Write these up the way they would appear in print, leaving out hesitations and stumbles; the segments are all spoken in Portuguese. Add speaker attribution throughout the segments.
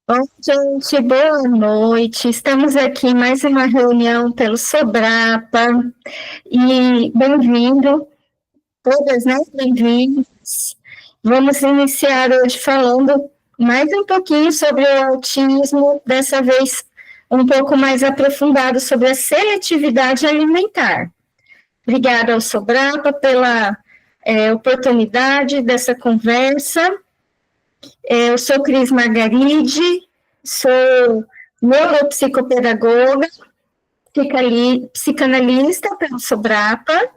Speaker 1: Oi, gente, boa noite. Estamos aqui em mais uma reunião pelo Sobrapa e bem-vindo, todas, né? Bem-vindos. Vamos iniciar hoje falando mais um pouquinho sobre o autismo, dessa vez um pouco mais aprofundado sobre a seletividade alimentar. Obrigada ao Sobrapa pela oportunidade dessa conversa. Eu sou Cris Margaride, sou neuropsicopedagoga, psicanalista pelo Sobrapa,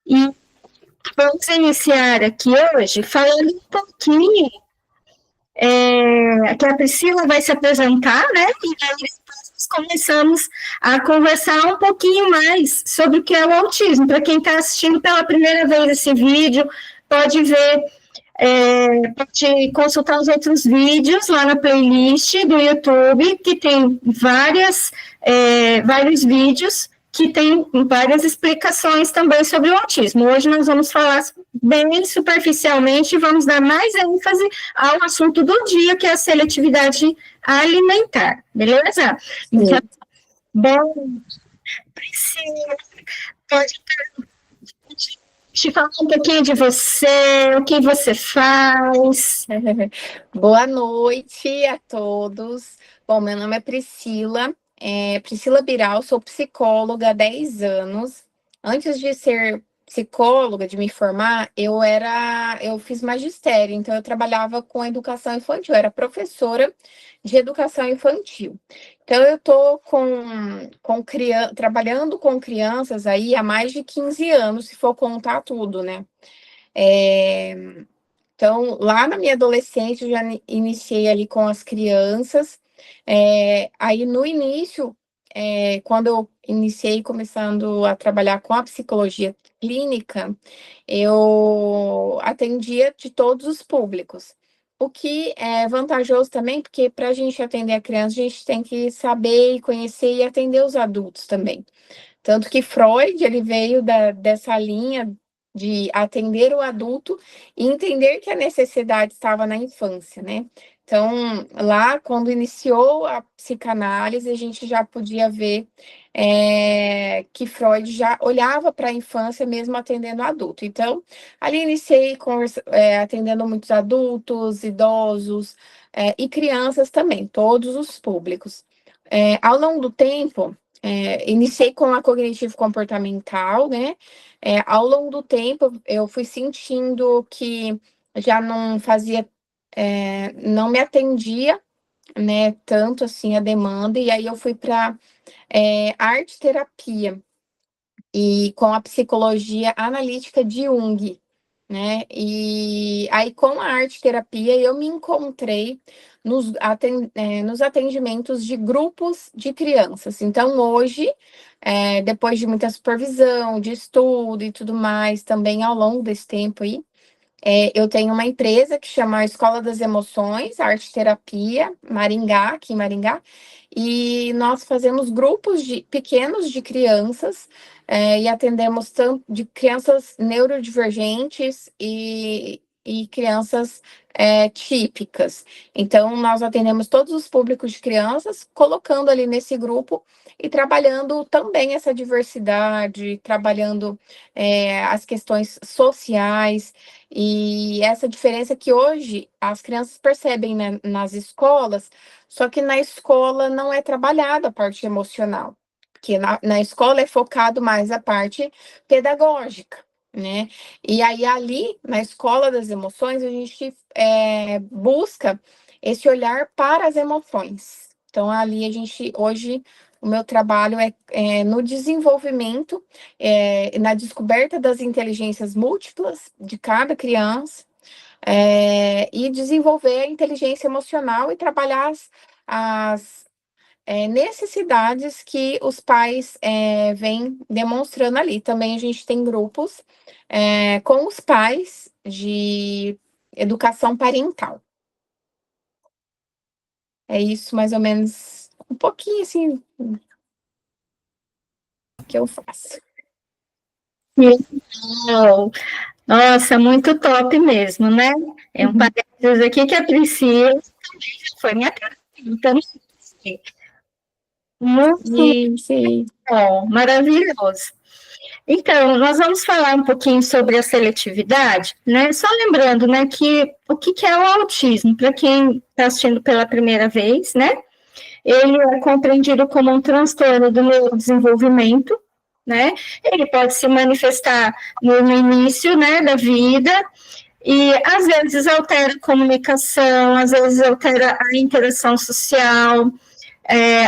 Speaker 1: e vamos iniciar aqui hoje falando um pouquinho, que a Priscila vai se apresentar, né? E aí depois nós começamos a conversar um pouquinho mais sobre o que é o autismo. Para quem está assistindo pela primeira vez esse vídeo, pode ver pode consultar os outros vídeos lá na playlist do YouTube, que tem vários vídeos que tem várias explicações também sobre o autismo. Hoje nós vamos falar bem superficialmente e vamos dar mais ênfase ao assunto do dia, que é a seletividade alimentar, beleza? Então, bom, Priscila, pode te falar um pouquinho de você, o que você faz.
Speaker 2: Boa noite a todos. Bom, meu nome é Priscila, Priscila Biral, sou psicóloga há 10 anos. Antes de ser psicóloga, de me formar, eu fiz magistério, então eu trabalhava com educação infantil, eu era professora de educação infantil. Então eu estou trabalhando com crianças aí há mais de 15 anos, se for contar tudo, né? É, então, lá na minha adolescência, eu já iniciei ali com as crianças. Aí, no início, quando eu iniciei começando a trabalhar com a psicologia clínica, eu atendia de todos os públicos. O que é vantajoso também, porque para a gente atender a criança, a gente tem que saber e conhecer e atender os adultos também. Tanto que Freud, ele veio dessa linha de atender o adulto e entender que a necessidade estava na infância, né? Então, lá, quando iniciou a psicanálise, a gente já podia ver que Freud já olhava para a infância mesmo atendendo o adulto. Então, ali iniciei atendendo muitos adultos, idosos e crianças também, todos os públicos. Ao longo do tempo, iniciei com a cognitivo comportamental, né? Ao longo do tempo, eu fui sentindo que já não fazia, não me atendia, né, tanto assim a demanda, e aí eu fui para arte terapia e com a psicologia analítica de Jung, né? E aí, com a arte terapia, eu me encontrei nos atendimentos de grupos de crianças. Então, hoje, depois de muita supervisão, de estudo e tudo mais, também ao longo desse tempo aí, eu tenho uma empresa que chama Escola das Emoções, Arte Terapia, Maringá, aqui em Maringá, e nós fazemos grupos pequenos de crianças, e atendemos tanto de crianças neurodivergentes e crianças típicas. Então, nós atendemos todos os públicos de crianças, colocando ali nesse grupo e trabalhando também essa diversidade, trabalhando as questões sociais. E essa diferença que hoje as crianças percebem, né, nas escolas, só que na escola não é trabalhada a parte emocional, porque na escola é focado mais a parte pedagógica, né? E aí ali, na escola das emoções, a gente busca esse olhar para as emoções. Então, ali a gente, hoje, o meu trabalho é no desenvolvimento, na descoberta das inteligências múltiplas de cada criança, e desenvolver a inteligência emocional e trabalhar as necessidades que os pais vêm demonstrando ali. Também a gente tem grupos com os pais de educação parental. É isso, mais ou menos, um pouquinho assim que eu faço.
Speaker 1: Legal. Nossa, muito top mesmo, né? É um parênteses aqui que a Priscila foi minha terapia. Então, muito
Speaker 2: Sim.
Speaker 1: bom, maravilhoso. Então, nós vamos falar um pouquinho sobre a seletividade, né? Só lembrando, né, que o que é o autismo, para quem está assistindo pela primeira vez, né? Ele é compreendido como um transtorno do neurodesenvolvimento, né? Ele pode se manifestar no início, né, da vida, e às vezes altera a comunicação, às vezes altera a interação social,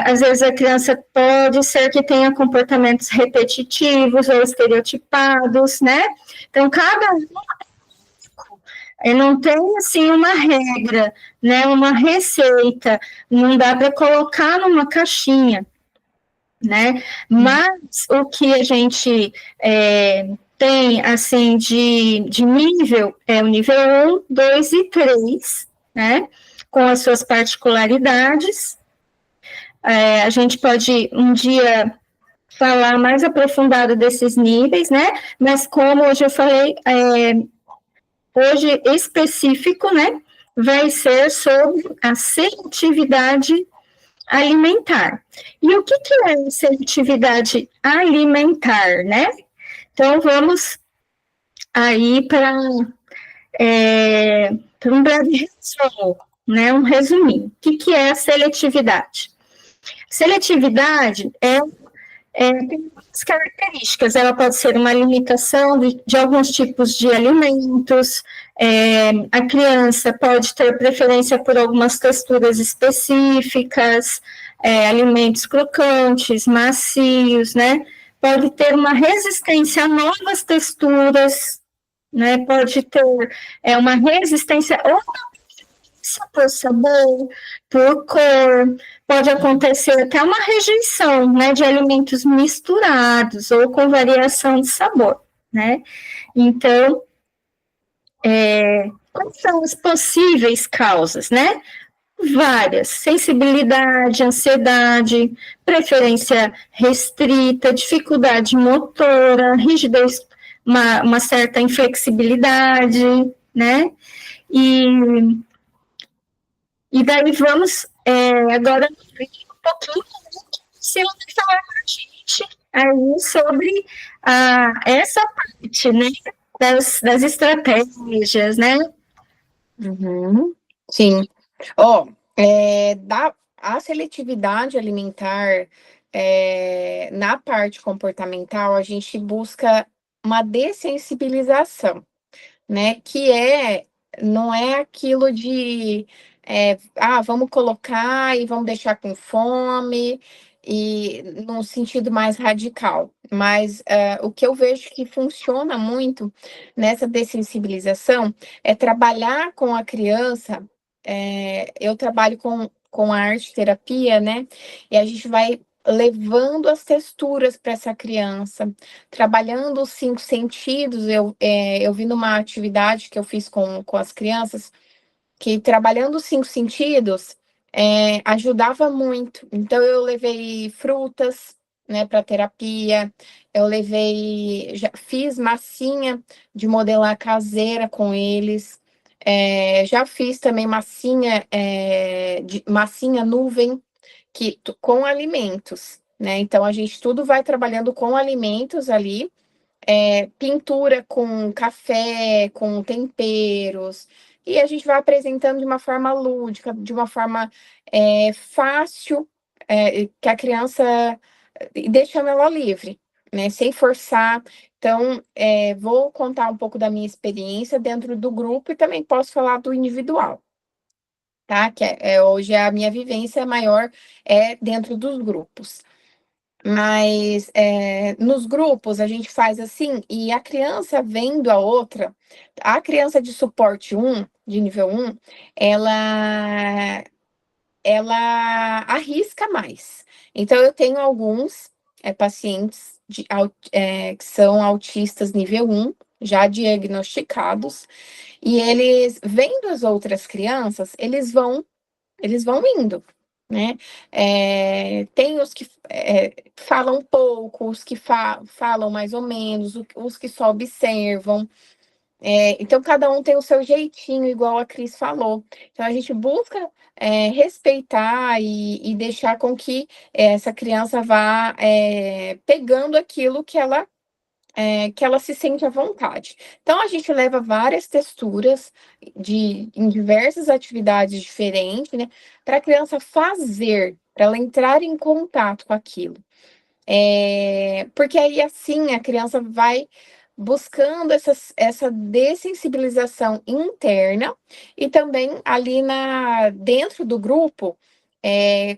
Speaker 1: às vezes a criança pode ser que tenha comportamentos repetitivos ou estereotipados, né? Então, cada um não tem assim uma regra, né? Uma receita, não dá para colocar numa caixinha, né? Mas o que a gente tem assim de nível é o nível 1, 2 e 3, né? Com as suas particularidades. A gente pode um dia falar mais aprofundado desses níveis, né? Mas como hoje eu falei, hoje específico, né? Vai ser sobre a seletividade alimentar. E o que é seletividade alimentar, né? Então vamos aí para um breve resumo, né? Um resuminho. O que é a seletividade? Seletividade tem as características, ela pode ser uma limitação de alguns tipos de alimentos, a criança pode ter preferência por algumas texturas específicas, alimentos crocantes, macios, né? Pode ter uma resistência a novas texturas, né? Pode ter uma resistência ou por sabor, por cor, pode acontecer até uma rejeição, né, de alimentos misturados ou com variação de sabor, né? Então, quais são as possíveis causas, né? Várias: sensibilidade, ansiedade, preferência restrita, dificuldade motora, rigidez, uma certa inflexibilidade, né? E daí vamos agora um pouquinho, se você falar para a gente aí sobre essa parte, né, das estratégias, né?
Speaker 2: Uhum. Sim. A seletividade alimentar, na parte comportamental, a gente busca uma dessensibilização, né? Não é aquilo de vamos colocar e vamos deixar com fome, e num sentido mais radical. Mas o que eu vejo que funciona muito nessa dessensibilização é trabalhar com a criança. Eu trabalho com a arte terapia, né? E a gente vai levando as texturas para essa criança, trabalhando os 5 sentidos. Eu vi numa atividade que eu fiz com as crianças, que trabalhando os 5 sentidos ajudava muito. Então, eu levei frutas, né, para terapia, já fiz massinha de modelar caseira com eles, já fiz também massinha nuvem, com alimentos, né? Então, a gente tudo vai trabalhando com alimentos ali, pintura com café, com temperos, e a gente vai apresentando de uma forma lúdica, de uma forma fácil, que a criança, deixando ela livre, né? Sem forçar. Então, vou contar um pouco da minha experiência dentro do grupo e também posso falar do individual, tá? Que hoje a minha vivência maior dentro dos grupos. Mas nos grupos a gente faz assim, e a criança vendo a criança de suporte 1, de nível 1, ela arrisca mais. Então, eu tenho alguns pacientes que são autistas nível 1, já diagnosticados, e eles, vendo as outras crianças, eles vão indo, né? Tem os que falam pouco, os que falam mais ou menos, os que só observam. Então, cada um tem o seu jeitinho, igual a Cris falou. Então, a gente busca respeitar e deixar com que essa criança vá pegando aquilo que ela se sente à vontade. Então, a gente leva várias texturas em diversas atividades diferentes, né, para a criança fazer, para ela entrar em contato com aquilo. Porque aí, assim, a criança vai buscando essa dessensibilização interna e também ali dentro do grupo,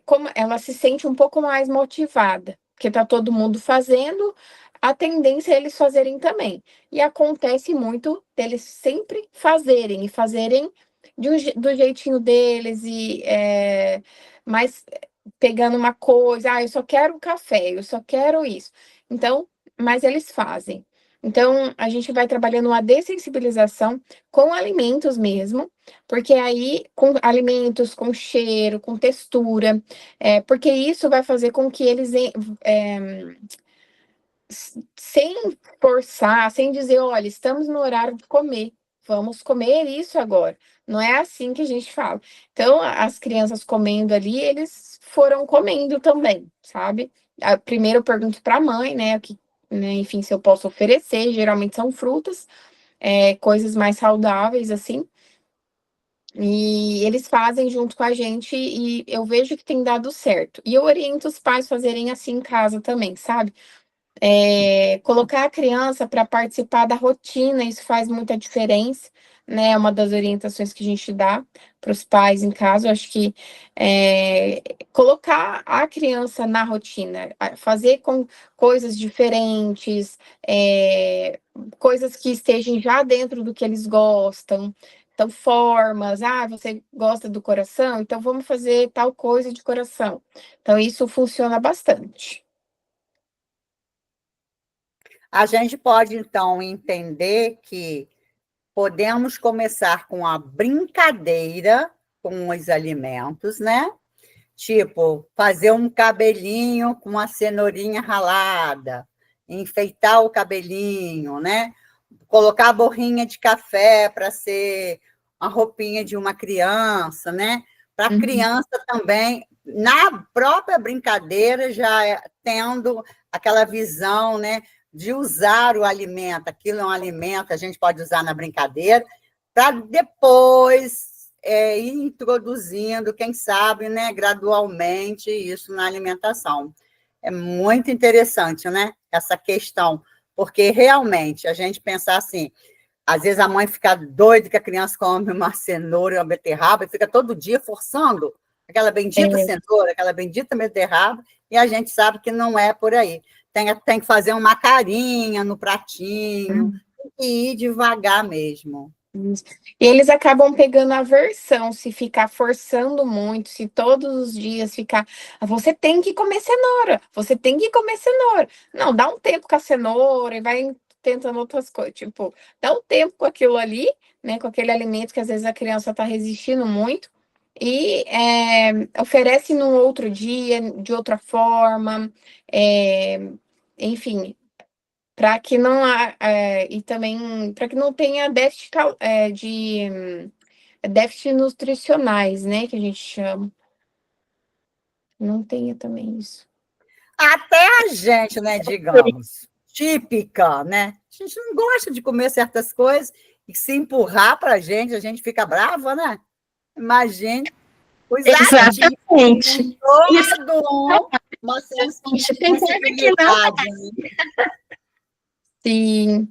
Speaker 2: como ela se sente um pouco mais motivada, porque está todo mundo fazendo, a tendência é eles fazerem também. E acontece muito deles sempre fazerem, e fazerem do jeitinho deles, mas pegando uma coisa, eu só quero um café, eu só quero isso. Então, mas eles fazem. Então, a gente vai trabalhando uma dessensibilização com alimentos mesmo, porque aí, com alimentos, com cheiro, com textura, porque isso vai fazer com que eles, sem forçar, sem dizer, olha, estamos no horário de comer, vamos comer isso agora. Não é assim que a gente fala. Então, as crianças comendo ali, eles foram comendo também, sabe? Primeiro eu pergunto para a mãe, né, enfim, se eu posso oferecer, geralmente são frutas, coisas mais saudáveis, assim, e eles fazem junto com a gente e eu vejo que tem dado certo. E eu oriento os pais a fazerem assim em casa também, sabe? Colocar a criança para participar da rotina, isso faz muita diferença, né? É uma das orientações que a gente dá para os pais em casa. Eu acho que colocar a criança na rotina, fazer com coisas diferentes, coisas que estejam já dentro do que eles gostam. Então, formas, você gosta do coração, então vamos fazer tal coisa de coração. Então, isso funciona bastante.
Speaker 3: A gente pode, então, entender que podemos começar com a brincadeira com os alimentos, né? Tipo, fazer um cabelinho com uma cenourinha ralada, enfeitar o cabelinho, né? Colocar a borrinha de café para ser uma roupinha de uma criança, né? Para a criança também, na própria brincadeira, já tendo aquela visão, né? De usar o alimento, aquilo é um alimento que a gente pode usar na brincadeira, para depois ir introduzindo, quem sabe, né, gradualmente, isso na alimentação. É muito interessante, né, essa questão, porque realmente a gente pensar assim, às vezes a mãe fica doida que a criança come uma cenoura e uma beterraba e fica todo dia forçando aquela bendita cenoura, aquela bendita beterraba, e a gente sabe que não é por aí. Tem que fazer uma carinha no pratinho, e ir devagar mesmo.
Speaker 2: E eles acabam pegando aversão se ficar forçando muito, se todos os dias ficar, você tem que comer cenoura, você tem que comer cenoura. Não, dá um tempo com a cenoura e vai tentando outras coisas, tipo, dá um tempo com aquilo ali, né, com aquele alimento que às vezes a criança está resistindo muito, e oferece num outro dia, de outra forma, enfim, para que não e também para que não tenha déficit nutricionais, né, que a gente chama. Não tenha também isso.
Speaker 3: Até a gente, né, digamos, típica, né? A gente não gosta de comer certas coisas e se empurrar para a gente fica brava, né? Imagine os
Speaker 1: Exatamente.
Speaker 3: todo uma
Speaker 1: Tem coisa que não.
Speaker 2: Sim.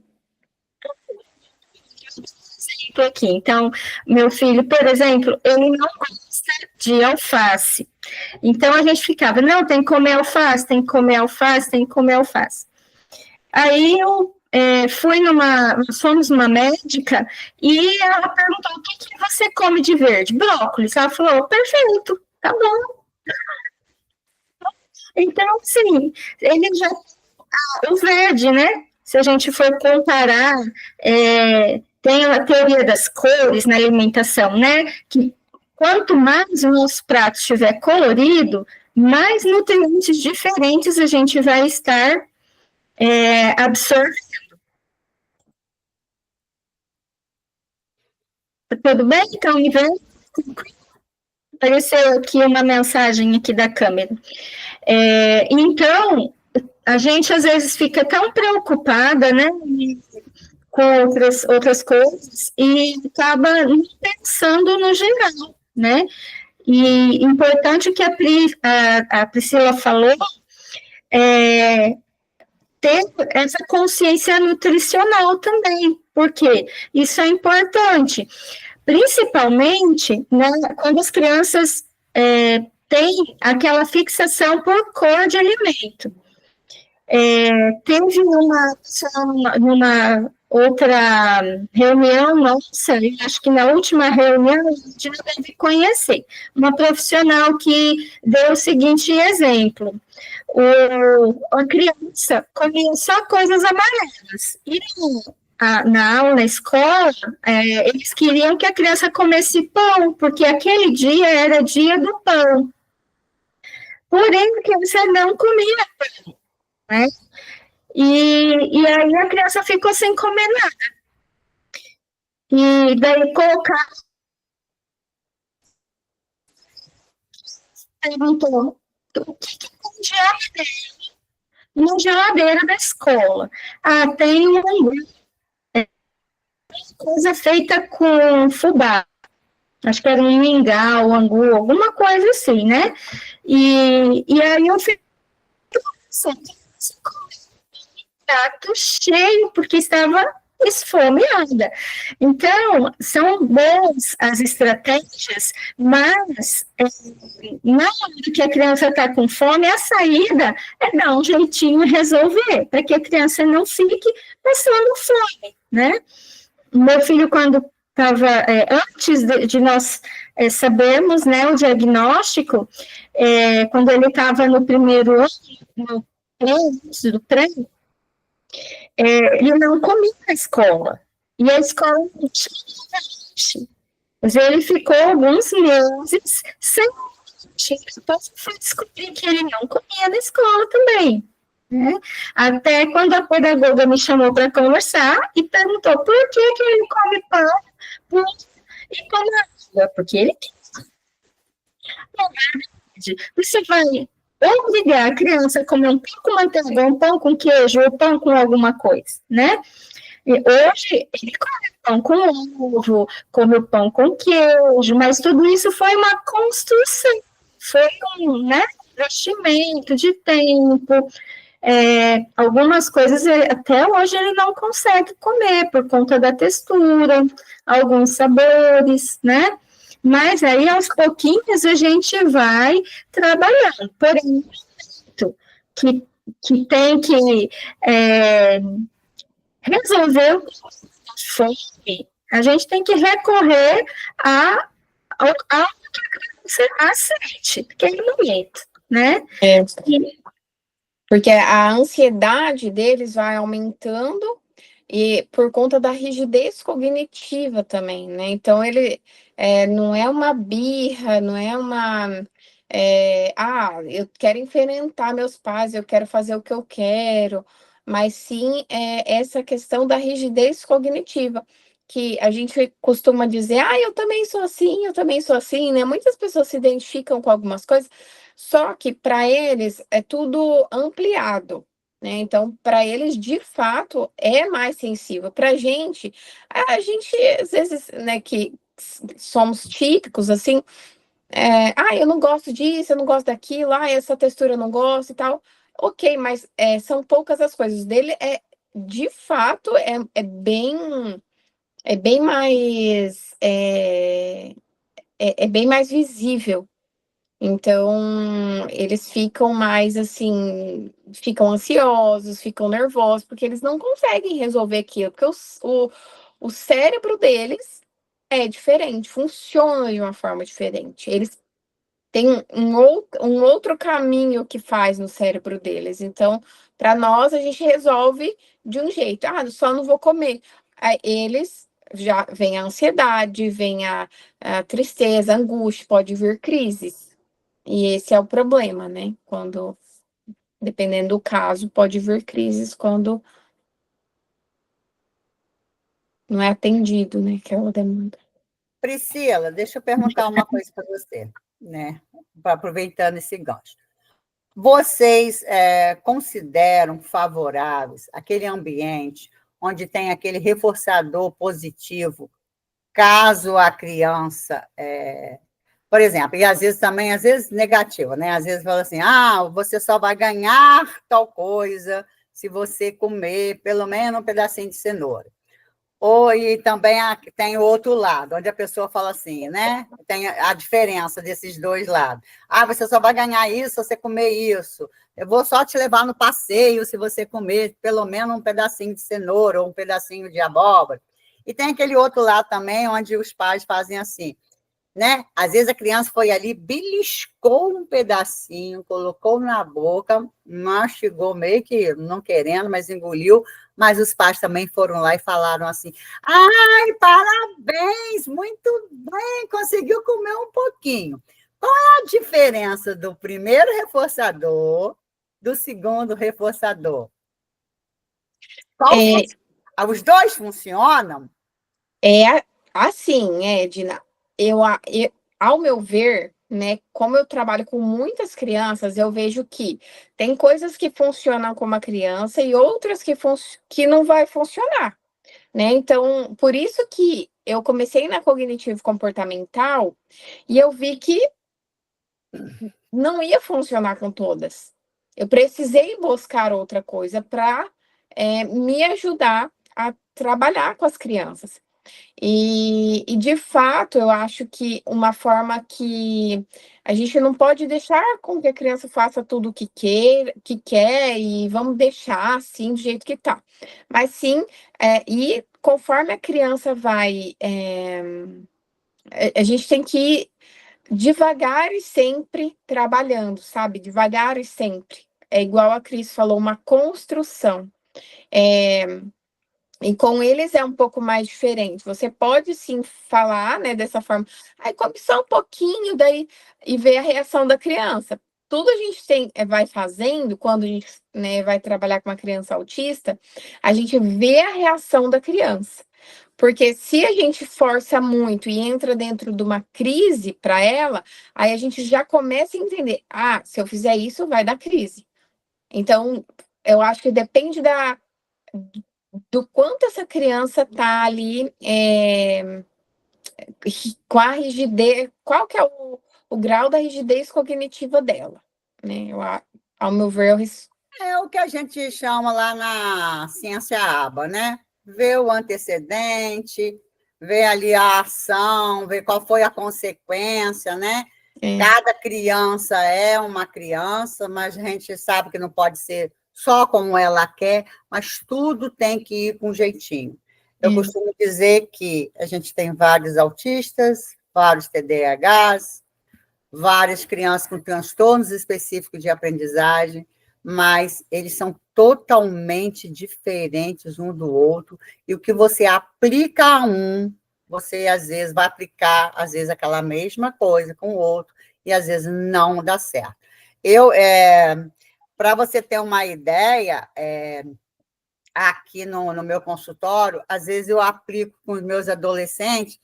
Speaker 1: Aqui. Então, meu filho, por exemplo, ele não gosta de alface. Então, a gente ficava, não, tem que comer alface, tem que comer alface, tem que comer alface. Aí eu fomos numa médica e ela perguntou, o que você come de verde? Brócolis. Ela falou, perfeito, tá bom. Então, sim, ele já... O verde, né? Se a gente for comparar... tem a teoria das cores na alimentação, né? Que quanto mais o nosso prato estiver colorido, mais nutrientes diferentes a gente vai estar absorvendo. Tudo bem? Estão me vendo? Apareceu aqui uma mensagem aqui da câmera. Então, a gente às vezes fica tão preocupada, né, com outras coisas e acaba não pensando no geral, né? E importante que a Priscila falou é ter essa consciência nutricional também, porque isso é importante, principalmente, né, quando as crianças têm aquela fixação por cor de alimento. Teve numa outra reunião nossa, acho que na última reunião, a gente já deve conhecer, uma profissional que deu o seguinte exemplo: a criança comia só coisas amarelas, e na aula, na escola, eles queriam que a criança comesse pão, porque aquele dia era dia do pão. Porém, a criança não comia pão, né? E aí a criança ficou sem comer nada. E daí perguntou o que tem na geladeira da escola. Tem coisa feita com fubá. Acho que era um mingau, angu, alguma coisa assim, né? E aí eu fiquei prato cheio, porque estava esfomeada. Então, são boas as estratégias, mas na hora que a criança está com fome, a saída é dar um jeitinho e resolver, para que a criança não fique passando fome, né? Meu filho, quando estava, antes de nós sabermos, né, o diagnóstico, quando ele estava no primeiro ano, no pré, ele não comia na escola, e a escola não tinha lanche. Mas ele ficou alguns meses sem lanche, depois foi descobrir que ele não comia na escola também. Né? Até quando a pedagoga me chamou para conversar e perguntou por que ele come pão e come água, porque ele quer. Na verdade, você vai obrigar a criança a comer um pão com manteiga, um pão com queijo, ou pão com alguma coisa, né? E hoje ele come pão com ovo, come o pão com queijo, mas tudo isso foi uma construção, foi um, né, investimento de tempo. Algumas coisas até hoje ele não consegue comer por conta da textura, alguns sabores, né? Mas aí aos pouquinhos a gente vai trabalhando. Porém, que tem que resolver o fome, a gente tem que recorrer ao que a criança aceite naquele momento, né?
Speaker 2: Porque a ansiedade deles vai aumentando e por conta da rigidez cognitiva também, né? Então, ele não é uma birra, não é uma... eu quero enfrentar meus pais, eu quero fazer o que eu quero, mas sim essa questão da rigidez cognitiva, que a gente costuma dizer, eu também sou assim, né? Muitas pessoas se identificam com algumas coisas, só que para eles é tudo ampliado, né? Então, para eles, de fato, é mais sensível. Para a gente, às vezes, né, que somos típicos, assim, eu não gosto disso, eu não gosto daquilo, essa textura eu não gosto e tal. Ok, mas são poucas as coisas. Dele de fato, é bem mais, é bem mais visível. Então, eles ficam mais assim, ficam ansiosos, ficam nervosos, porque eles não conseguem resolver aquilo, porque o cérebro deles é diferente, funciona de uma forma diferente. Eles têm um outro caminho que faz no cérebro deles. Então, para nós, a gente resolve de um jeito. Só não vou comer. Aí, eles já vem a ansiedade, vem a tristeza, a angústia, pode vir crises. E esse é o problema, né? Quando, dependendo do caso, pode vir crises quando não é atendido, né? Aquela demanda.
Speaker 3: Priscila, deixa eu perguntar uma coisa para você, né? Aproveitando esse gancho. Vocês consideram favoráveis aquele ambiente onde tem aquele reforçador positivo, caso a criança, por exemplo, e às vezes negativo, né? Às vezes fala assim, você só vai ganhar tal coisa se você comer pelo menos um pedacinho de cenoura. E também tem o outro lado, onde a pessoa fala assim, né? Tem a diferença desses dois lados. Você só vai ganhar isso se você comer isso. Eu vou só te levar no passeio se você comer pelo menos um pedacinho de cenoura ou um pedacinho de abóbora. E tem aquele outro lado também, onde os pais fazem assim, né? Às vezes a criança foi ali, beliscou um pedacinho, colocou na boca, mastigou meio que não querendo, mas engoliu, mas os pais também foram lá e falaram assim, ai, parabéns, muito bem, conseguiu comer um pouquinho. Qual é a diferença do primeiro reforçador do segundo reforçador? Os dois funcionam?
Speaker 2: Assim, Edna, ao meu ver, né, como eu trabalho com muitas crianças, eu vejo que tem coisas que funcionam com uma criança e outras que não vai funcionar, né? Então, por isso que eu comecei na cognitivo comportamental e eu vi que não ia funcionar com todas. Eu precisei buscar outra coisa para me ajudar a trabalhar com as crianças. E, de fato, eu acho que uma forma que a gente não pode deixar com que a criança faça tudo o que quer e vamos deixar assim do jeito que está. Mas sim, e conforme a criança vai, a gente tem que ir devagar e sempre trabalhando, sabe? Devagar e sempre. É igual a Cris falou, uma construção. E com eles é um pouco mais diferente. Você pode sim falar, né, dessa forma, come só um pouquinho daí e ver a reação da criança. Tudo a gente vai fazendo quando a gente, né, vai trabalhar com uma criança autista, a gente vê a reação da criança. Porque se a gente força muito e entra dentro de uma crise para ela, aí a gente já começa a entender, se eu fizer isso, vai dar crise. Então, eu acho que depende do quanto essa criança está ali com a rigidez, qual que é o grau da rigidez cognitiva dela, né? Ao meu ver,
Speaker 3: é o que a gente chama lá na ciência aba, né? Ver o antecedente, ver ali a ação, ver qual foi a consequência, né? Cada criança é uma criança, mas a gente sabe que não pode ser só como ela quer, mas tudo tem que ir com jeitinho. Eu costumo dizer que a gente tem vários autistas, vários TDAHs, várias crianças com transtornos específicos de aprendizagem, mas eles são totalmente diferentes um do outro, e o que você aplica a um, você, às vezes, vai aplicar, às vezes, aquela mesma coisa com o outro, e, às vezes, não dá certo. Para você ter uma ideia, aqui no meu consultório, às vezes eu aplico com os meus adolescentes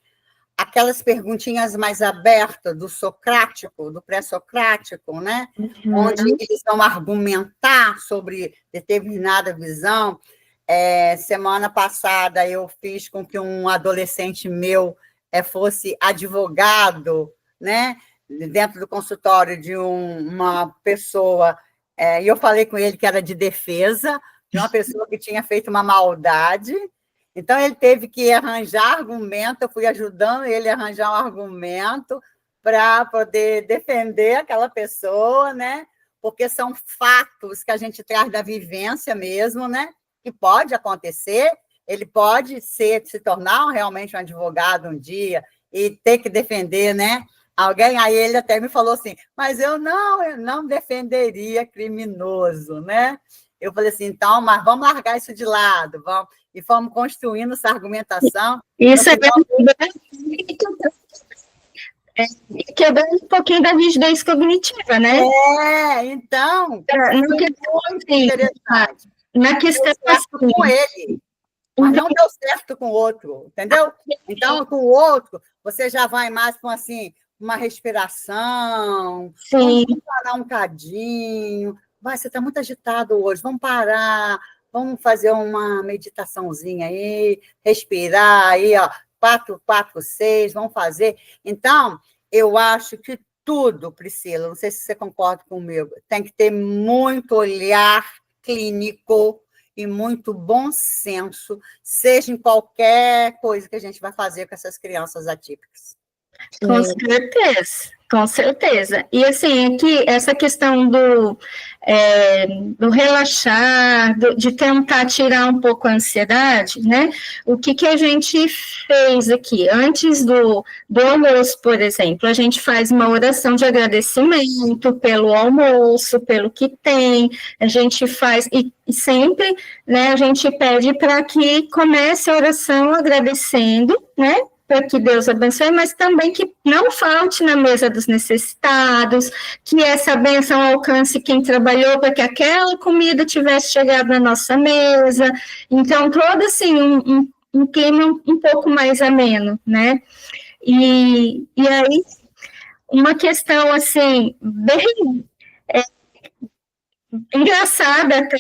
Speaker 3: aquelas perguntinhas mais abertas do socrático, do pré-socrático, né? Onde eles vão argumentar sobre determinada visão. Semana passada eu fiz com que um adolescente meu fosse advogado, né? Dentro do consultório de uma pessoa, e eu falei com ele que era de defesa, de uma pessoa que tinha feito uma maldade. Então, ele teve que arranjar argumento, eu fui ajudando ele a arranjar um argumento para poder defender aquela pessoa, né? Porque são fatos que a gente traz da vivência mesmo, né? Que pode acontecer, ele pode se tornar realmente um advogado um dia e ter que defender, né? Alguém, aí ele até me falou assim, mas eu não defenderia criminoso, né? Eu falei assim, então, mas vamos largar isso de lado, vamos, e fomos construindo essa argumentação.
Speaker 1: Isso quebrando um pouquinho da rigidez cognitiva, né?
Speaker 3: Então,
Speaker 1: muito interessante. Na questão
Speaker 3: com ele. mas não deu certo com o outro, entendeu? Então, com o outro, você já vai mais com, assim, uma respiração,
Speaker 1: Sim.
Speaker 3: vamos parar um cadinho, você está muito agitado hoje, vamos parar, vamos fazer uma meditaçãozinha aí, respirar aí, ó, 4, 4, 6, vamos fazer. Então, eu acho que tudo, Priscila, não sei se você concorda comigo, tem que ter muito olhar clínico e muito bom senso, seja em qualquer coisa que a gente vai fazer com essas crianças atípicas.
Speaker 1: Com certeza, com certeza. E assim, aqui, essa questão do relaxar, de tentar tirar um pouco a ansiedade, né? O que a gente fez aqui? Antes do almoço, por exemplo, a gente faz uma oração de agradecimento pelo almoço, pelo que tem, a gente faz, e sempre, né, a gente pede para que comece a oração agradecendo, né? Para que Deus abençoe, mas também que não falte na mesa dos necessitados, que essa bênção alcance quem trabalhou para que aquela comida tivesse chegado na nossa mesa. Então, todo assim, um clima um pouco mais ameno, né? E aí, uma questão assim, bem engraçada até,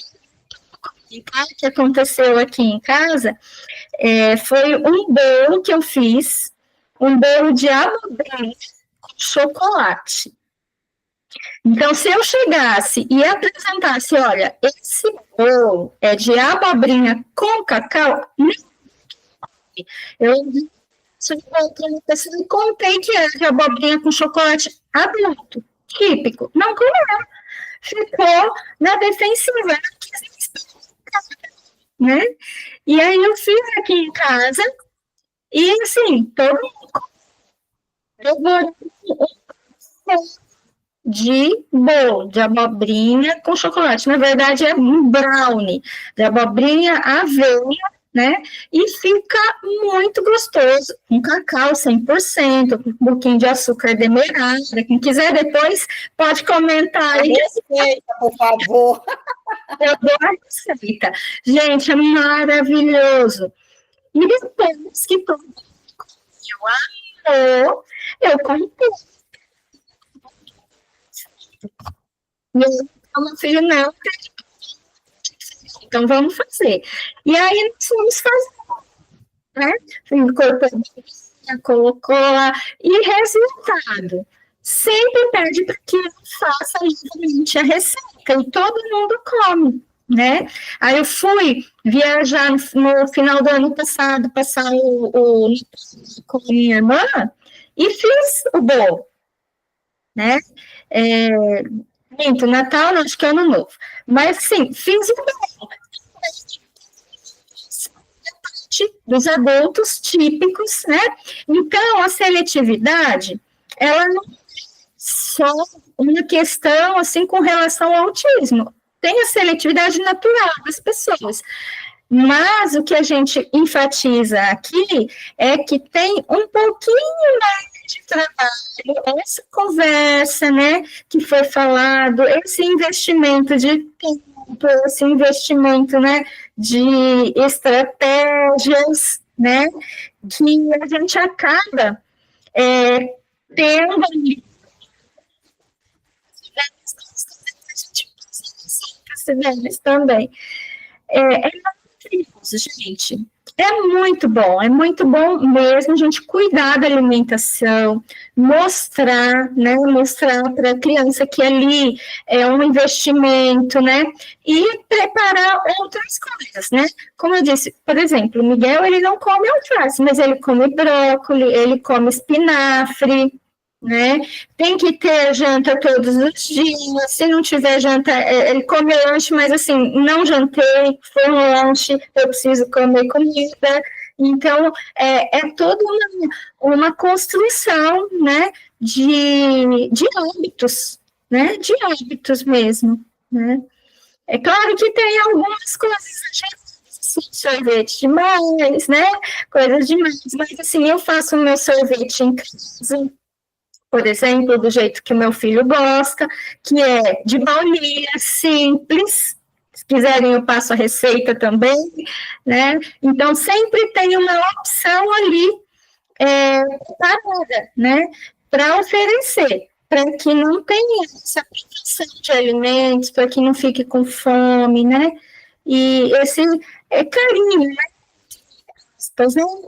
Speaker 1: que aconteceu aqui em casa, foi um bolo que eu fiz, um bolo de abobrinha com chocolate. Então, se eu chegasse e apresentasse, olha, esse bolo é de abobrinha com cacau, eu contei que era de abobrinha com chocolate adulto, típico. Não comeu. Ficou na defensiva, né? E aí eu fiz aqui em casa e, assim, todo mundo de bolo de abobrinha com chocolate. Na verdade, é um brownie de abobrinha, aveia, né? E fica muito gostoso, com cacau 100%, com um pouquinho de açúcar demerara. Quem quiser depois pode comentar aí.
Speaker 3: Receita, por favor.
Speaker 1: Eu dou a receita. Gente, é maravilhoso. E depois que todo mundo amou, eu comprei. Meu filho não acredita. Então vamos fazer. E aí nós fomos fazer, né? Colocou lá. E resultado. Sempre pede para que eu faça exatamente a receita. E todo mundo come, né? Aí eu fui viajar no final do ano passado, passar o com a minha irmã, e fiz o bolo, né? Natal, não, acho que é Ano Novo. Mas, sim, fiz o bolo. Dos adultos típicos, né? Então, a seletividade, ela não é só uma questão, assim, com relação ao autismo. Tem a seletividade natural das pessoas. Mas o que a gente enfatiza aqui é que tem um pouquinho mais de trabalho, essa conversa, né, que foi falado, esse investimento de tempo, esse investimento, né, de estratégias, né, que a gente acaba tendo também. É maravilhoso, gente. É muito bom mesmo a gente cuidar da alimentação, mostrar, né, mostrar para a criança que ali é um investimento, né, e preparar outras coisas, né, como eu disse, por exemplo, o Miguel, ele não come alface, mas ele come brócolis, ele come espinafre, né? Tem que ter janta todos os dias. Se não tiver janta, ele come lanche, mas assim, não jantei, foi um lanche, eu preciso comer comida. Então, é toda uma construção, né, de hábitos, né, de hábitos mesmo, né. É claro que tem algumas coisas, sorvete demais, né, coisas demais, mas assim, eu faço o meu sorvete em casa, por exemplo, do jeito que o meu filho gosta, que é de baunilha, simples, Se quiserem, eu passo a receita também, né? Então, sempre tem uma opção ali parada, né? Para oferecer, para que não tenha essa privação de alimentos, para que não fique com fome, né? E esse carinho, né?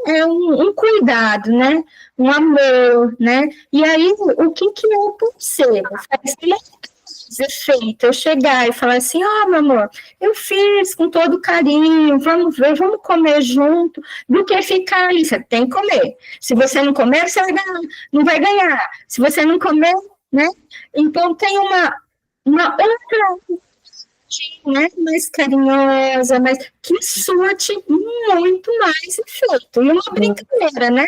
Speaker 1: É um cuidado, né? Um amor, né? E aí, o que eu percebo? Faz muito efeito eu chegar e falar assim, meu amor, eu fiz com todo carinho, vamos ver, vamos comer junto, do que ficar ali, você tem que comer. Se você não comer, você vai ganhar, não vai ganhar. Se você não comer, né? Então, tem uma outra, né, mais carinhosa, mas que surte muito mais efeito. E uma brincadeira, né?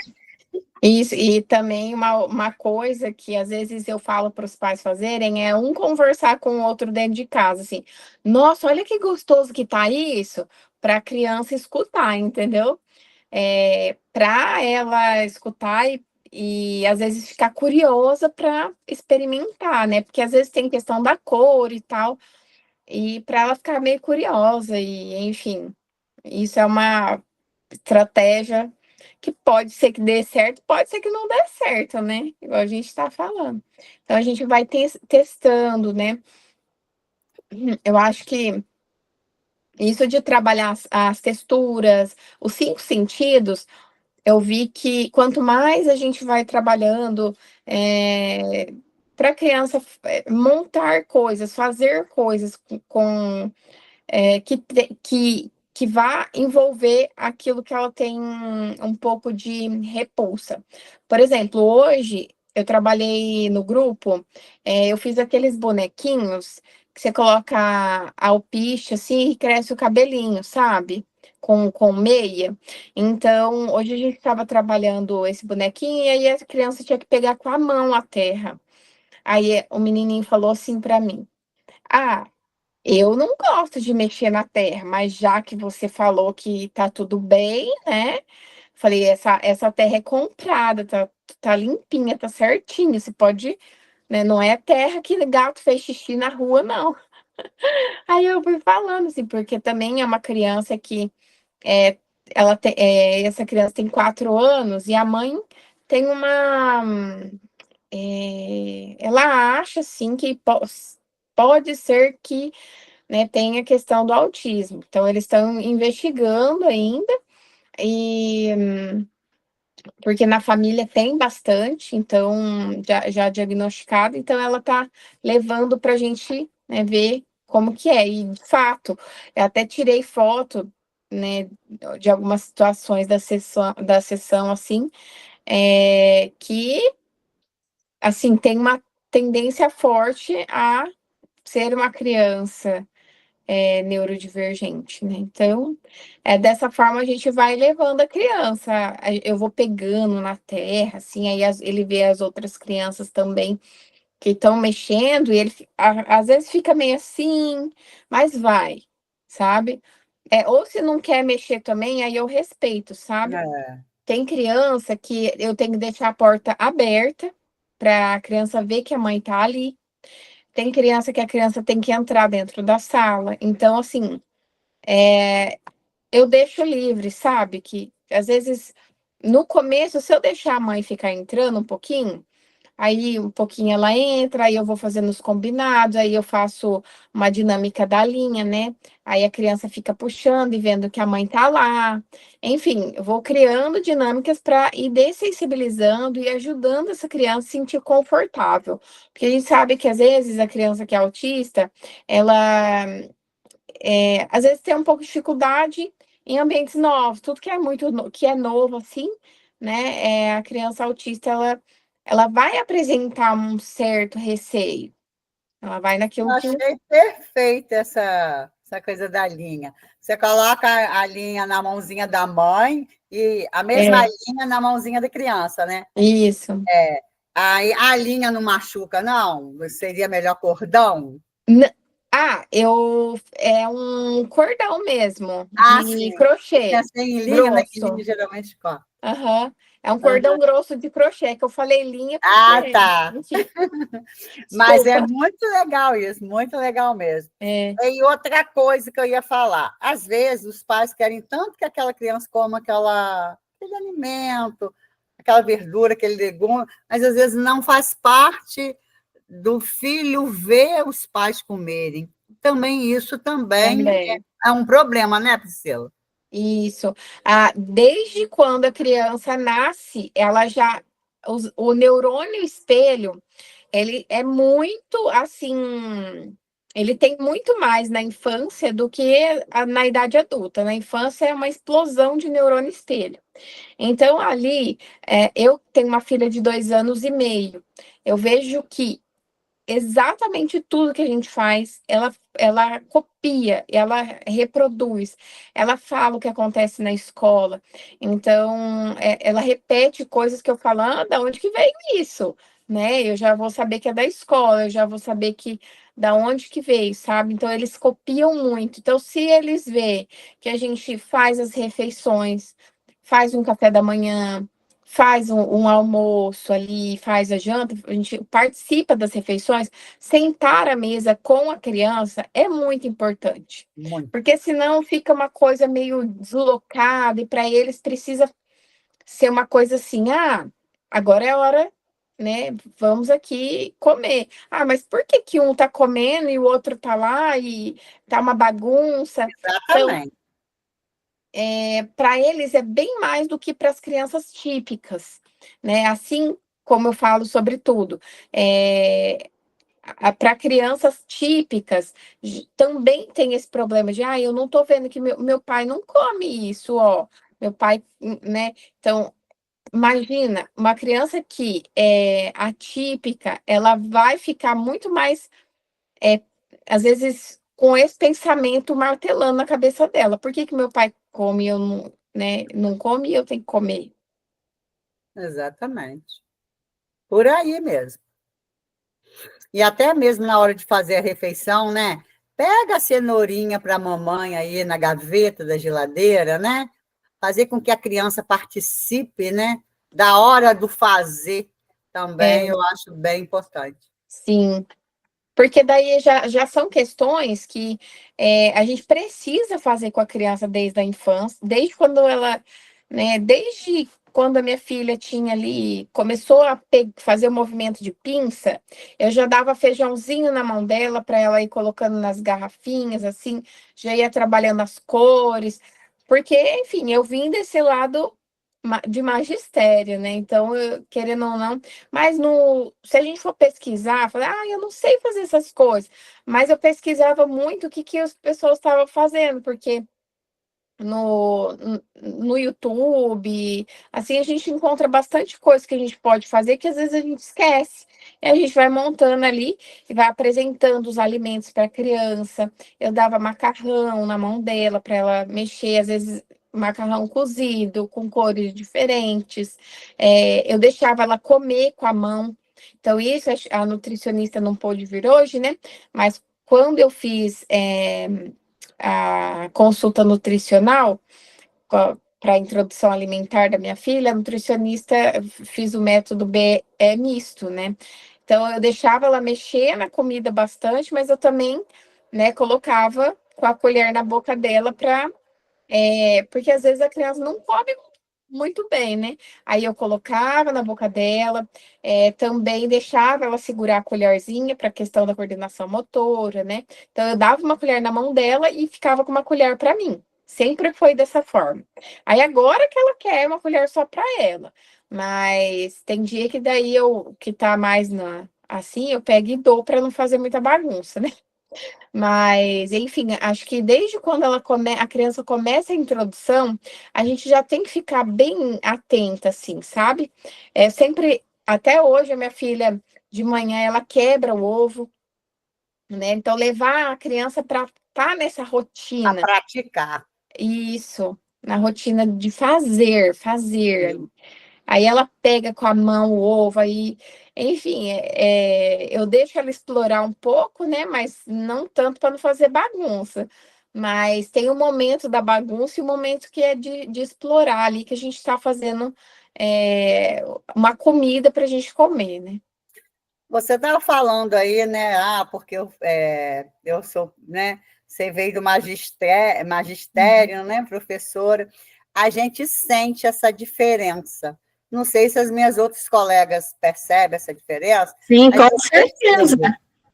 Speaker 2: Isso, e também uma coisa que às vezes eu falo para os pais fazerem é um conversar com o outro dentro de casa, assim, nossa, olha que gostoso que tá isso, para a criança escutar, entendeu? Para ela escutar e às vezes ficar curiosa para experimentar, né? Porque às vezes tem questão da cor e tal, e para ela ficar meio curiosa, e enfim, isso é uma estratégia que pode ser que dê certo, pode ser que não dê certo, né? Igual a gente está falando. Então a gente vai testando, né? Eu acho que isso de trabalhar as texturas, os 5 sentidos, eu vi que quanto mais a gente vai trabalhando para a criança montar coisas, fazer coisas com que vá envolver aquilo que ela tem um pouco de repulsa. Por exemplo, hoje eu trabalhei no grupo, eu fiz aqueles bonequinhos que você coloca a alpiche assim e cresce o cabelinho, sabe? Com meia. Então, hoje a gente estava trabalhando esse bonequinho e aí a criança tinha que pegar com a mão a terra. Aí o menininho falou assim para mim: Ah, eu não gosto de mexer na terra, mas já que você falou que tá tudo bem, né? Falei, essa terra é comprada, tá limpinha, tá certinho. Você pode, né? Não é terra que gato fez xixi na rua, não. Aí eu fui falando, assim, porque também é uma criança que é, essa criança tem 4 anos e a mãe tem ela acha assim que pode ser que, né, tem a questão do autismo. Então, eles estão investigando ainda, e porque na família tem bastante, então já diagnosticado, então ela está levando para a gente, né, ver como que é. E de fato, eu até tirei foto, né, de algumas situações da sessão assim, que assim tem uma tendência forte a ser uma criança neurodivergente, né? Então, dessa forma a gente vai levando a criança. Eu vou pegando na terra, assim, aí ele vê as outras crianças também que estão mexendo, e ele às vezes fica meio assim, mas vai, sabe? Ou se não quer mexer também, aí eu respeito, sabe? Tem criança que eu tenho que deixar a porta aberta para a criança ver que a mãe tá ali. Tem criança que a criança tem que entrar dentro da sala. Então, assim, eu deixo livre, sabe? Que às vezes, no começo, se eu deixar a mãe ficar entrando um pouquinho, aí um pouquinho ela entra, aí eu vou fazendo os combinados, aí eu faço uma dinâmica da linha, né? Aí a criança fica puxando e vendo que a mãe tá lá. Enfim, eu vou criando dinâmicas para ir dessensibilizando e ajudando essa criança a se sentir confortável. Porque a gente sabe que às vezes a criança que é autista, ela às vezes tem um pouco de dificuldade em ambientes novos, tudo que é que é novo assim, né? A criança autista ela vai apresentar um certo receio. Ela vai
Speaker 3: Eu
Speaker 2: naquilo que
Speaker 3: achei perfeita essa coisa da linha. Você coloca a linha na mãozinha da mãe e a mesma linha na mãozinha da criança, né?
Speaker 2: Isso.
Speaker 3: Aí a linha não machuca, não? Seria melhor cordão?
Speaker 2: É um cordão mesmo,
Speaker 3: Ah,
Speaker 2: de
Speaker 3: sim.
Speaker 2: crochê,
Speaker 3: Sem linha, né? Que linha
Speaker 2: grosso.
Speaker 3: geralmente corta.
Speaker 2: Aham. É um cordão grosso de crochê, que eu falei linha
Speaker 3: Ah,
Speaker 2: porque...
Speaker 3: tá.
Speaker 2: Mentira.
Speaker 3: Mas é
Speaker 2: Desculpa.
Speaker 3: muito legal isso, muito legal mesmo.
Speaker 2: É,
Speaker 3: E outra coisa que eu ia falar, às vezes os pais querem tanto que aquela criança coma aquele alimento, aquela verdura, aquele legume, mas às vezes não faz parte do filho ver os pais comerem. Também isso também
Speaker 2: também.
Speaker 3: é um problema, né, Priscila?
Speaker 2: Isso. Ah, desde quando a criança nasce, ela já... O neurônio espelho, ele é muito, assim... Ele tem muito mais na infância do que na idade adulta. Na infância é uma explosão de neurônio espelho. Então, ali, eu tenho uma filha de 2 anos e meio. Eu vejo que exatamente tudo que a gente faz, ela copia, ela reproduz, ela fala o que acontece na escola. Então, ela repete coisas que eu falo, da onde que veio isso? Né? Eu já vou saber que é da escola, eu já vou saber que da onde que veio, sabe? Então, eles copiam muito. Então, se eles vê que a gente faz as refeições, faz um café da manhã, faz um almoço ali, faz a janta, a gente participa das refeições, sentar à mesa com a criança é muito importante,
Speaker 3: Muito.
Speaker 2: porque senão fica uma coisa meio deslocada e para eles precisa ser uma coisa assim, agora é a hora, né? Vamos aqui comer. Mas por que que um tá comendo e o outro tá lá e tá uma bagunça? Então,
Speaker 3: Exatamente.
Speaker 2: para eles é bem mais do que para as crianças típicas, né? Assim como eu falo sobre tudo. Para crianças típicas também tem esse problema de eu não estou vendo que meu pai não come isso, ó. Meu pai, né? Então, imagina, uma criança que é atípica, ela vai ficar muito mais, às vezes, com esse pensamento martelando na cabeça dela. Por que que meu pai come e eu não, né, não come e eu tenho que comer?
Speaker 3: Exatamente. Por aí mesmo. E até mesmo na hora de fazer a refeição, né? Pega a cenourinha para a mamãe aí na gaveta da geladeira, né? Fazer com que a criança participe, né? Da hora do fazer também,
Speaker 2: É,
Speaker 3: eu acho bem importante.
Speaker 2: sim. Porque daí já são questões que a gente precisa fazer com a criança desde a infância, desde quando ela, né, desde quando a minha filha tinha ali, começou a fazer o movimento de pinça, eu já dava feijãozinho na mão dela para ela ir colocando nas garrafinhas, assim, já ia trabalhando as cores, porque, enfim, eu vim desse lado de magistério, né? Então, querendo ou não, mas se a gente for pesquisar, falar, eu não sei fazer essas coisas, mas eu pesquisava muito o que, que as pessoas estavam fazendo, porque no YouTube, assim, a gente encontra bastante coisa que a gente pode fazer que às vezes a gente esquece. E a gente vai montando ali e vai apresentando os alimentos para a criança. Eu dava macarrão na mão dela para ela mexer, às vezes macarrão cozido, com cores diferentes. Eu deixava ela comer com a mão. Então, isso a nutricionista não pôde vir hoje, né? Mas quando eu fiz a consulta nutricional para a introdução alimentar da minha filha, a nutricionista fiz o método B misto, né? Então eu deixava ela mexer na comida bastante, mas eu também, né, colocava com a colher na boca dela porque às vezes a criança não come muito bem, né? Aí eu colocava na boca dela, também deixava ela segurar a colherzinha para a questão da coordenação motora, né? Então eu dava uma colher na mão dela e ficava com uma colher para mim. Sempre foi dessa forma. Aí agora que ela quer uma colher só para ela. Mas tem dia que daí que tá mais assim, eu pego e dou para não fazer muita bagunça, né? Mas, enfim, acho que desde quando a criança começa a introdução, a gente já tem que ficar bem atenta, assim, sabe? Sempre, até hoje, a minha filha, de manhã, ela quebra o ovo, né? Então, levar a criança para estar nessa
Speaker 3: A
Speaker 2: rotina,
Speaker 3: praticar.
Speaker 2: isso, na rotina de fazer.
Speaker 3: Sim.
Speaker 2: Aí ela pega com a mão o ovo, aí, enfim, eu deixo ela explorar um pouco, né? Mas não tanto para não fazer bagunça. Mas tem o momento da bagunça e o momento que é de explorar ali, que a gente está fazendo uma comida para a gente comer, né?
Speaker 3: Você estava falando aí, né? Porque eu sou, né? Você veio do magistério, né, professora? A gente sente essa diferença. Não sei se as minhas outras colegas percebem essa diferença.
Speaker 1: Sim, com certeza.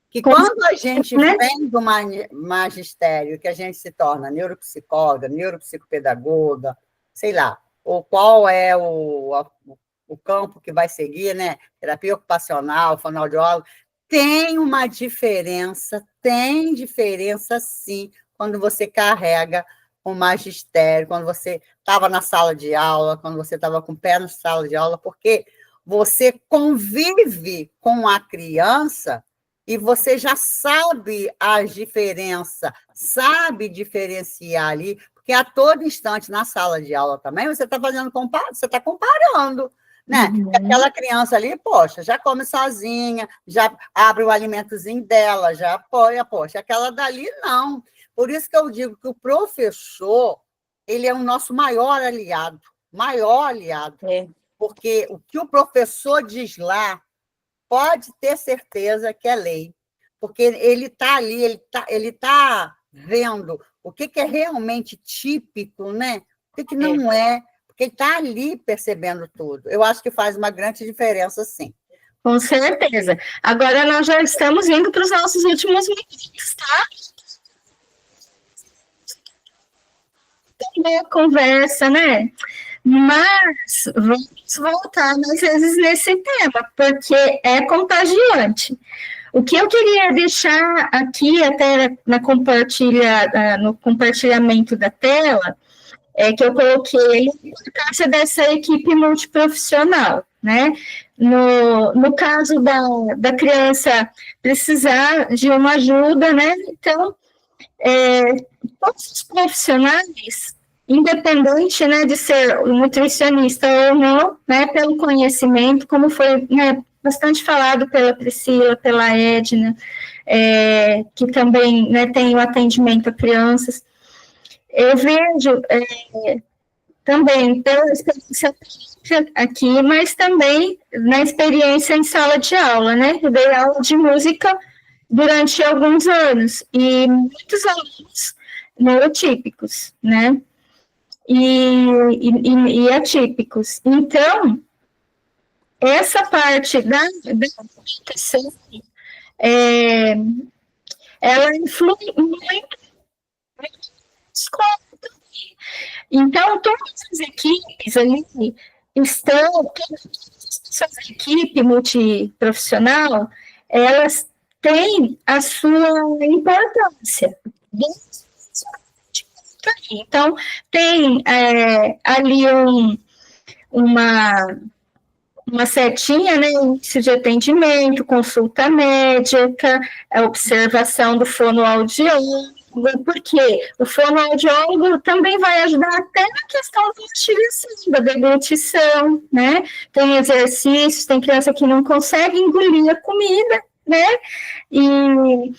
Speaker 3: Que quando a gente vem do magistério, que a gente se torna neuropsicóloga, neuropsicopedagoga, sei lá, ou qual é o campo que vai seguir, né? Terapia ocupacional, fonoaudiólogo, tem diferença sim, quando você carrega o magistério, quando você estava na sala de aula, quando você estava com o pé na sala de aula, porque você convive com a criança e você já sabe a diferença, sabe diferenciar ali, porque a todo instante na sala de aula também você está você está comparando, né?
Speaker 1: Uhum.
Speaker 3: Aquela criança ali, poxa, já come sozinha, já abre o alimentozinho dela, já apoia, poxa, aquela dali não. Por isso que eu digo que o professor, ele é o nosso maior aliado, porque o que o professor diz lá, pode ter certeza que é lei, porque ele está ali, ele tá vendo o que é realmente típico, né? O que não é, porque ele está ali percebendo tudo. Eu acho que faz uma grande diferença, sim.
Speaker 1: Com certeza. Agora nós já estamos indo para os nossos últimos minutos, tá? Também a conversa, né? Mas vamos voltar mais vezes nesse tema, porque é contagiante. O que eu queria deixar aqui, até no compartilhamento da tela, é que eu coloquei a importância dessa equipe multiprofissional, né? No caso da criança precisar de uma ajuda, né? Então, todos os profissionais, independente, né, de ser nutricionista ou não, né, pelo conhecimento, como foi, né, bastante falado pela Priscila, pela Edna, que também, né, tem o atendimento a crianças. Eu vejo também pela experiência aqui, mas também na experiência em sala de aula, né? Eu dei aula de música durante alguns anos e muitos alunos neurotípicos, né? E atípicos. Então, essa parte da educação, ela influi muito na escola. Então, todas as equipes ali essa equipe multiprofissional, elas têm a sua importância. Então, tem ali uma setinha, né, índice de atendimento, consulta médica, a observação do fonoaudiólogo, porque o fonoaudiólogo também vai ajudar até na questão da mastigação, da deglutição, né? Tem exercícios, tem criança que não consegue engolir a comida, né? E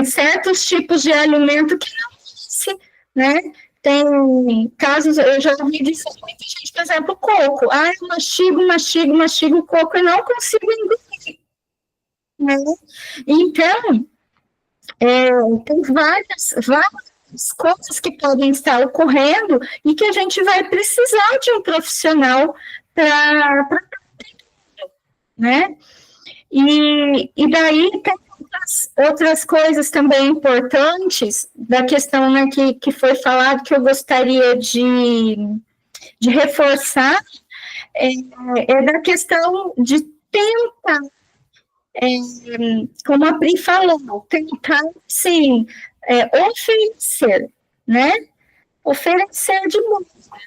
Speaker 1: certos tipos de alimento que não se, né? Tem casos, eu já ouvi dizer muita gente, por exemplo, coco. Eu mastigo o coco e não consigo engolir. Né? Então, tem várias coisas que podem estar ocorrendo e que a gente vai precisar de um profissional para né? E daí tem outras coisas também importantes da questão, né, que foi falado, que eu gostaria de reforçar, da questão de tentar, como a Pri falou, tentar, sim, oferecer, né? Oferecer de música,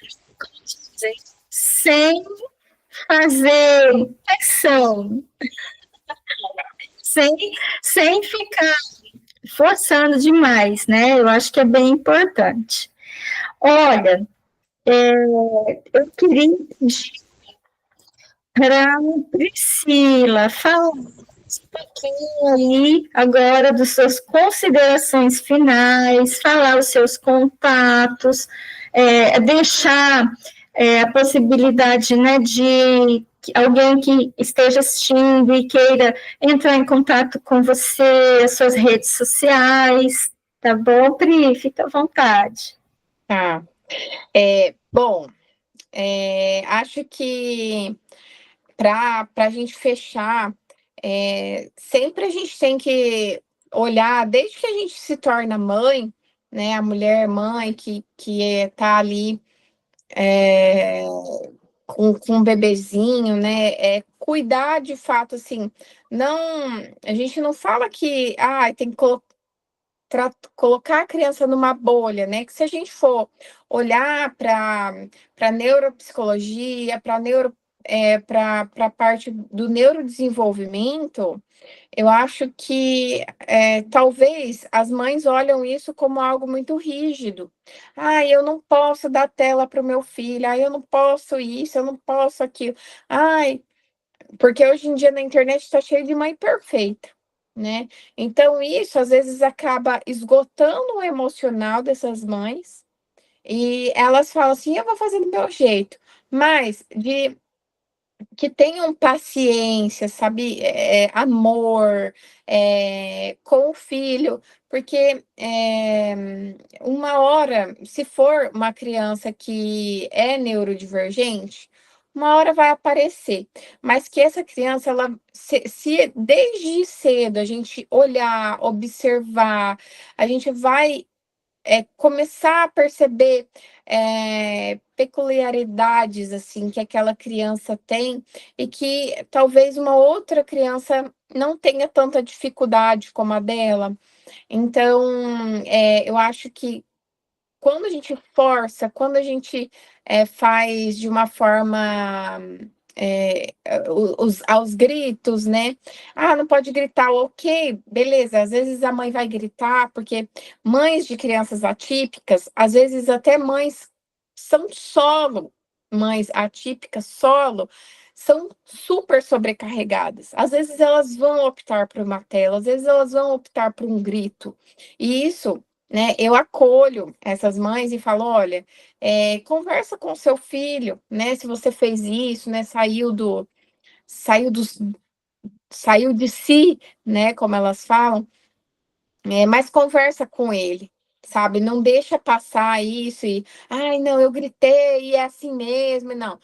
Speaker 1: sem fazer pressão, sem ficar forçando demais, né? Eu acho que é bem importante. Olha, eu queria pedir para a Priscila falar um pouquinho aí agora das suas considerações finais, falar os seus contatos, deixar a possibilidade, né, de alguém que esteja assistindo e queira entrar em contato com você, as suas redes sociais, tá bom, Pri? Fica à vontade.
Speaker 2: Tá. Bom, acho que para a gente fechar, sempre a gente tem que olhar, desde que a gente se torna mãe, né, a mulher mãe que está ali com um bebezinho, né, cuidar de fato, assim, não, a gente não fala que tem que colocar a criança numa bolha, né? Que se a gente for olhar para neuropsicologia, para a parte do neurodesenvolvimento, eu acho que talvez as mães olham isso como algo muito rígido. Eu não posso dar tela para o meu filho, eu não posso isso, eu não posso aquilo. Porque hoje em dia na internet está cheio de mãe perfeita, né? Então, isso às vezes acaba esgotando o emocional dessas mães e elas falam assim: eu vou fazer do meu jeito, mas de que tenham paciência, sabe, amor, com o filho, porque uma hora, se for uma criança que é neurodivergente, uma hora vai aparecer, mas que essa criança, ela, se desde cedo a gente olhar, observar, a gente vai começar a perceber peculiaridades assim que aquela criança tem e que talvez uma outra criança não tenha tanta dificuldade como a dela. Então, eu acho que quando a gente força, quando a gente faz de uma forma aos gritos, né? Não pode gritar, ok, beleza. Às vezes a mãe vai gritar, porque mães de crianças atípicas, às vezes até mães são solo, mães atípicas solo, são super sobrecarregadas. Às vezes elas vão optar por uma tela, às vezes elas vão optar por um grito. E isso, né, eu acolho essas mães e falo: olha, conversa com seu filho, né? Se você fez isso, né? Saiu do, saiu de si, né? Como elas falam, mas conversa com ele, sabe? Não deixa passar isso e, não, eu gritei e é assim mesmo, não.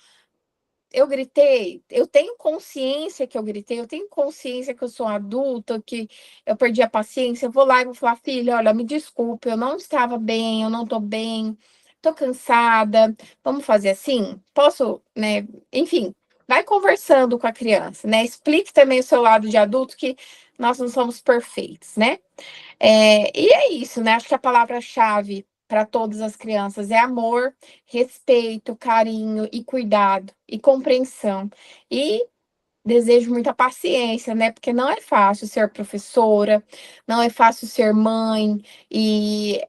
Speaker 2: Eu gritei, eu tenho consciência que eu gritei, eu tenho consciência que eu sou adulta, que eu perdi a paciência, eu vou lá e vou falar: filha, olha, me desculpe, eu não estava bem, eu não estou bem, estou cansada, vamos fazer assim? Posso, né? Enfim, vai conversando com a criança, né? Explique também o seu lado de adulto, que nós não somos perfeitos, né? E é isso, né? Acho que a palavra-chave para todas as crianças é amor, respeito, carinho e cuidado e compreensão. E desejo muita paciência, né? Porque não é fácil ser professora, não é fácil ser mãe, e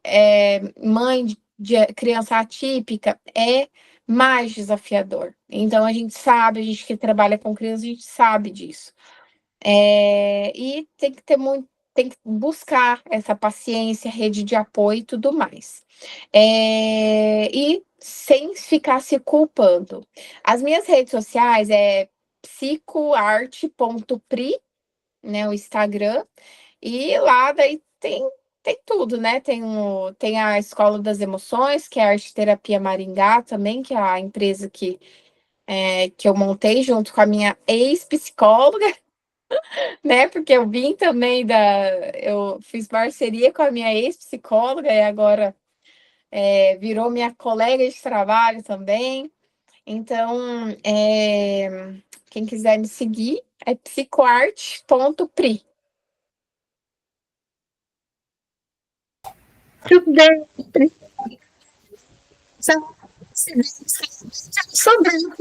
Speaker 2: mãe de criança atípica é mais desafiador. Então, a gente sabe, a gente que trabalha com crianças, a gente sabe disso. E tem que ter muito, tem que buscar essa paciência, rede de apoio e tudo mais. E sem ficar se culpando. As minhas redes sociais é psicoarte.pri, né, o Instagram, e lá daí tem tudo, né? Tem a Escola das Emoções, que é a Arte Terapia Maringá também, que é a empresa que eu montei junto com a minha ex-psicóloga, né? Porque eu vim também eu fiz parceria com a minha ex-psicóloga e agora virou minha colega de trabalho também. Então, quem quiser me seguir é psicoarte.pri.
Speaker 1: Tudo bem. Sobrando.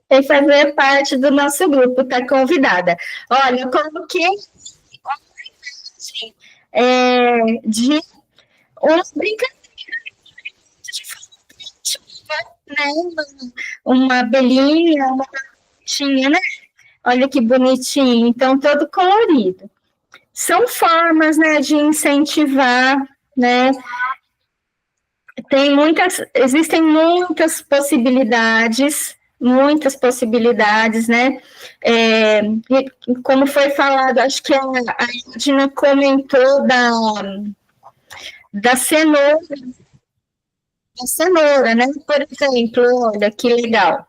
Speaker 1: Tem que fazer parte do nosso grupo, tá convidada. Olha, eu coloquei de umas brincadeiras né? Uma abelhinha, uma gatinha, né? Olha que bonitinho. Então, todo colorido. São formas, né, de incentivar, né, Existem muitas possibilidades, né? Como foi falado, acho que a Edna comentou da cenoura, né? Por exemplo, olha que legal.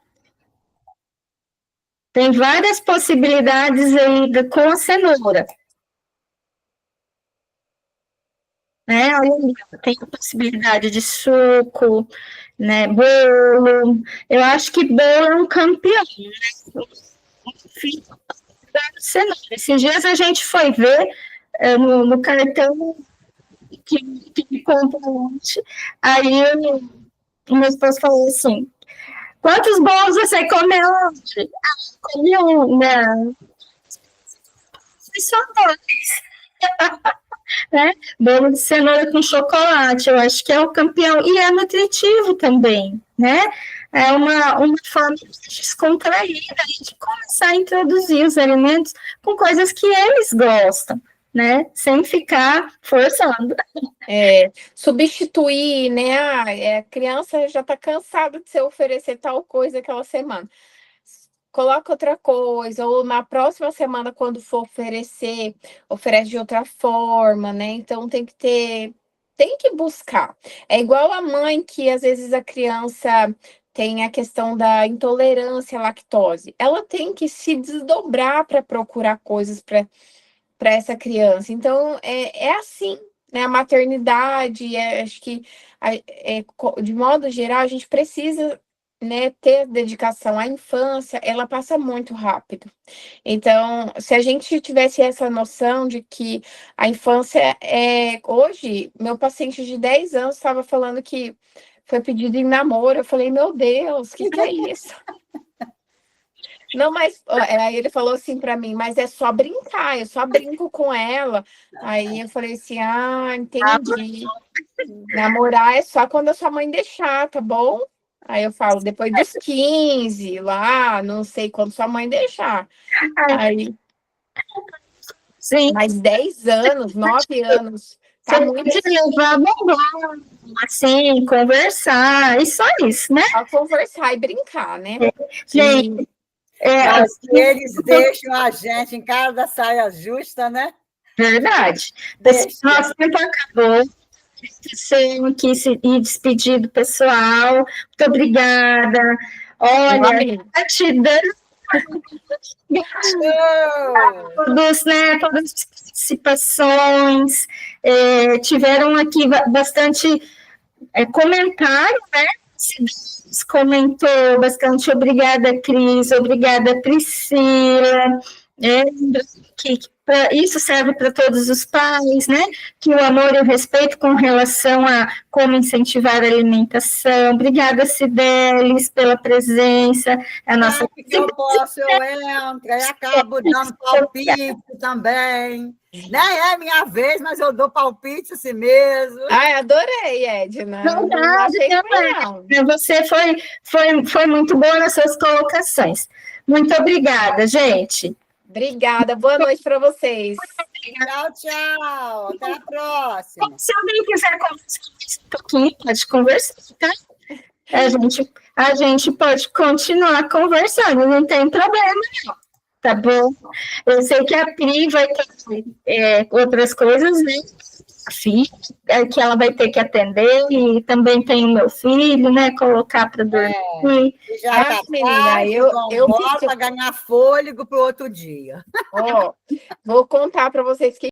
Speaker 1: Tem várias possibilidades aí com a cenoura. Né? Tem a possibilidade de suco, né? Bolo. Eu acho que bolo é um campeão, né? Cenoura. Esses dias a gente foi ver no cartão que me compra ontem. Aí o meu esposo falou assim: quantos bolos você comeu hoje? Comi um, né? Só dois. Né? Bolo de cenoura com chocolate, eu acho que é o campeão. E é nutritivo também, né? É uma forma descontraída de começar a introduzir os alimentos com coisas que eles gostam, né? Sem ficar forçando.
Speaker 2: Substituir, né? A criança já está cansada de você oferecer tal coisa aquela semana. Coloca outra coisa, ou na próxima semana, quando for oferecer, oferece de outra forma, né? Então tem que buscar. É igual a mãe que às vezes a criança tem a questão da intolerância à lactose. Ela tem que se desdobrar para procurar coisas para essa criança. Então é assim, né? A maternidade, acho que de modo geral, a gente precisa, né, ter dedicação à infância, ela passa muito rápido. Então, se a gente tivesse essa noção de que a infância hoje, meu paciente de 10 anos estava falando que foi pedido em namoro. Eu falei, meu Deus, o que é isso? Não, mas aí ele falou assim para mim, mas é só brincar, eu só brinco com ela. Aí eu falei assim, entendi. Namorar é só quando a sua mãe deixar, tá bom? Aí eu falo, depois dos 15, lá, não sei quando sua mãe deixar. Aí,
Speaker 1: Sim.
Speaker 2: mais 10 anos, 9 anos. Tá muito...
Speaker 1: levar bombom, assim, conversar, e só isso, né?
Speaker 2: Só conversar e brincar, né?
Speaker 1: Gente,
Speaker 3: mas eles deixam a gente em casa da saia justa, né?
Speaker 1: Verdade. Nosso tempo acabou. Aqui ir despedir do pessoal. Muito obrigada. Olha, gratidão. Todas as participações. Tiveram aqui bastante comentário, né? Comentou bastante. Obrigada, Cris. Obrigada, Priscila. Isso serve para todos os pais, né? Que o amor e o respeito com relação a como incentivar a alimentação. Obrigada, Cidelis, pela presença. A nossa...
Speaker 3: eu entro e acabo dando palpite também. Nem é minha vez, mas eu dou palpite assim mesmo.
Speaker 2: Adorei, Edna.
Speaker 1: Não. Você foi muito boa nas suas colocações. Muito obrigada, gente.
Speaker 2: Obrigada. Boa noite para vocês.
Speaker 3: Tchau, tchau. Até a próxima.
Speaker 1: Se alguém quiser conversar um pouquinho, pode conversar, tá? A gente pode continuar conversando, não tem problema, não. Tá bom? Eu sei que a Pri vai ter outras coisas, né? A filha, que ela vai ter que atender, e também tem o meu filho, né? Colocar para dormir.
Speaker 3: Já tá menina, eu volto a ganhar fôlego para o outro dia.
Speaker 2: Vou contar para vocês que